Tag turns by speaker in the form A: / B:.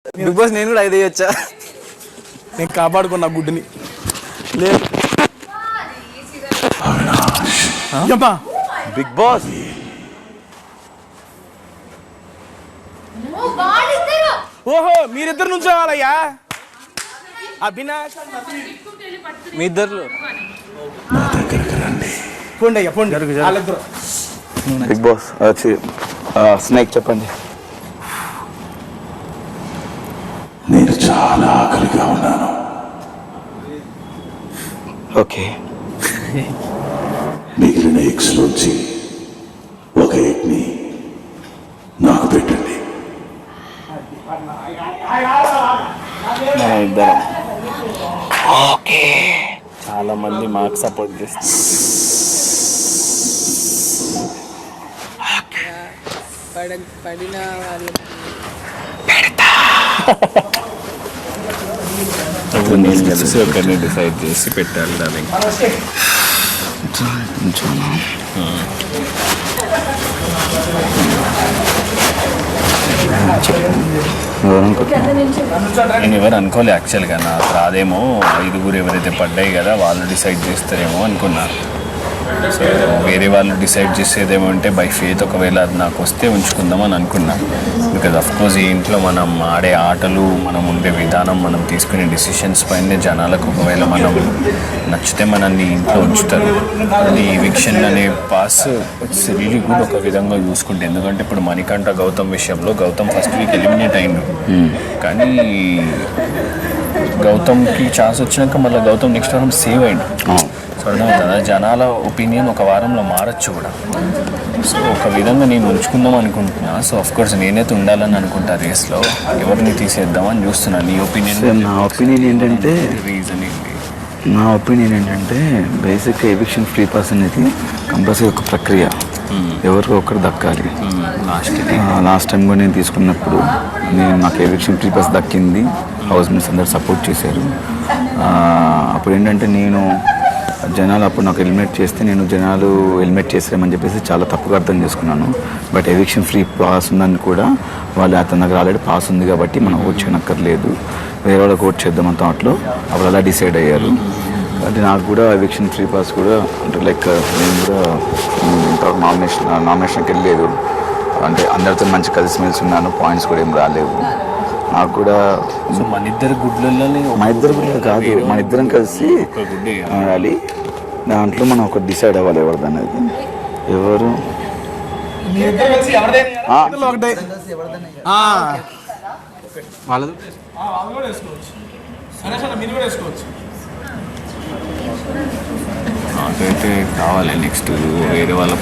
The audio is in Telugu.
A: బిగ్ బాస్ నేను కూడా 5 వేయొచ్చా?
B: నేను కాపాడుకున్నా గుడ్డుని. లేదు
A: బిగ్ బాస్
B: ఓహో మీరిద్దరు నుంచి వాళ్ళయ్యా. అవినాష్
A: మీ ఇద్దరు
B: పోండి అయ్యా పోండి.
A: బిగ్ బాస్ స్నేక్ చెప్పండి.
C: నేను చాలా ఆకలిగా ఉన్నాను.
A: ఓకే,
C: మిగిలిన ఎగ్స్ నుంచి ఒక ఎగ్ని నాకు పెట్టండి.
A: ఇద్దరం
B: ఓకే. చాలా మంది మాకు సపోర్ట్ చేస్తారు.
D: పడిన వాళ్ళు
B: నేను కలిసి ఒకరిని డిసైడ్ చేసి పెట్టాలి దానికి. నేను ఎవరు అనుకోలే యాక్చువల్గా. నాకు రాదేమో, 5 ఎవరైతే పడ్డాయి కదా వాళ్ళు డిసైడ్ చేస్తారేమో అనుకున్నా. సో వేరే వాళ్ళు డిసైడ్ చేసేదేమో అంటే బై ఫేత్ ఒకవేళ అది నాకు వస్తే ఉంచుకుందామని అనుకున్నా. బికాజ్ అఫ్కోర్స్ ఈ ఇంట్లో మనం ఆడే ఆటలు, మనం ఉండే విధానం, మనం తీసుకునే డిసిషన్స్ పైన జనాలకు ఒకవేళ మనం నచ్చితే మనల్ని ఇంట్లో ఉంచుతారు. అది ఎవిక్షన్ అనే పాస్ ఇట్స్ రియలీ గుడ్ ఒక విధంగా చూసుకుంటే. ఎందుకంటే ఇప్పుడు మణికంఠ గౌతమ్ విషయంలో గౌతమ్ ఫస్ట్ వీక్ ఎలిమినేట్ అయిండు, కానీ గౌతమ్కి ఛాన్స్ వచ్చినాక మళ్ళీ గౌతమ్ నెక్స్ట్ వారం సేవ్ అయిండు. సో అర్థమవుతుందా, జనాల ఒపీనియన్ ఒక వారంలో మారచ్చు కూడా. సో ఒక విధంగా నేను ఉంచుకుందాం అనుకుంటున్నా. సో అఫ్కోర్స్ నేనైతే ఉండాలని అనుకుంటా రేస్లో. ఎవరిని తీసేద్దామని చూస్తున్నాను. నీ ఒపీనియన్?
A: నా ఒపీనియన్ ఏంటంటే
B: రీజన్ ఏంటి?
A: నా ఒపీనియన్ ఏంటంటే బేసిక్గా ఎవిక్షన్ ఫ్రీ పాస్ అనేది కంపల్సరీ ఒక ప్రక్రియ, ఎవరికో ఒకరు దక్కాలి. లాస్ట్ టైం కూడా నేను తీసుకున్నప్పుడు నాకు ఎవిక్షన్ ఫ్రీ పాస్ దక్కింది. హౌస్ మేట్స్ అందరు సపోర్ట్ చేశారు. అప్పుడు ఏంటంటే నేను జనాలు అప్పుడు నాకు ఎలిమినేట్ చేస్తే నేను జనాలు ఎలిమినేట్ చేసామని చెప్పేసి చాలా తప్పుగా అర్థం చేసుకున్నాను. బట్ ఎవిక్షన్ ఫ్రీ పాస్ ఉందని కూడా వాళ్ళు అతని దగ్గర ఆల్రెడీ పాస్ ఉంది కాబట్టి మనం ఓట్ చేయనక్కర్లేదు, వేరే వాళ్ళకి ఓట్ చేద్దామని థాట్లో అప్పుడు అలా డిసైడ్ అయ్యారు. అంటే నాకు కూడా ఎవిక్షన్ ఫ్రీ పాస్ కూడా అంటే లైక్ నేను కూడా ఇంతవరకు నామినేషన్కి వెళ్ళలేదు. అంటే అందరితో మంచి కలిసిమెలిసి ఉన్నాను, పాయింట్స్ కూడా ఏం రాలేవు నాకు కూడా.
B: మన ఇద్దరు గుడ్లలోనే,
A: మన ఇద్దరు గుడ్లు కాదు, మన ఇద్దరం కలిసి ఆడాలి. దాంట్లో మనం ఒకటి డిసైడ్ అవ్వాలి ఎవరిది అనేది. ఎవరు వాళ్ళది
B: నాకైతే కావాలి నెక్స్ట్ వేరే వాళ్ళ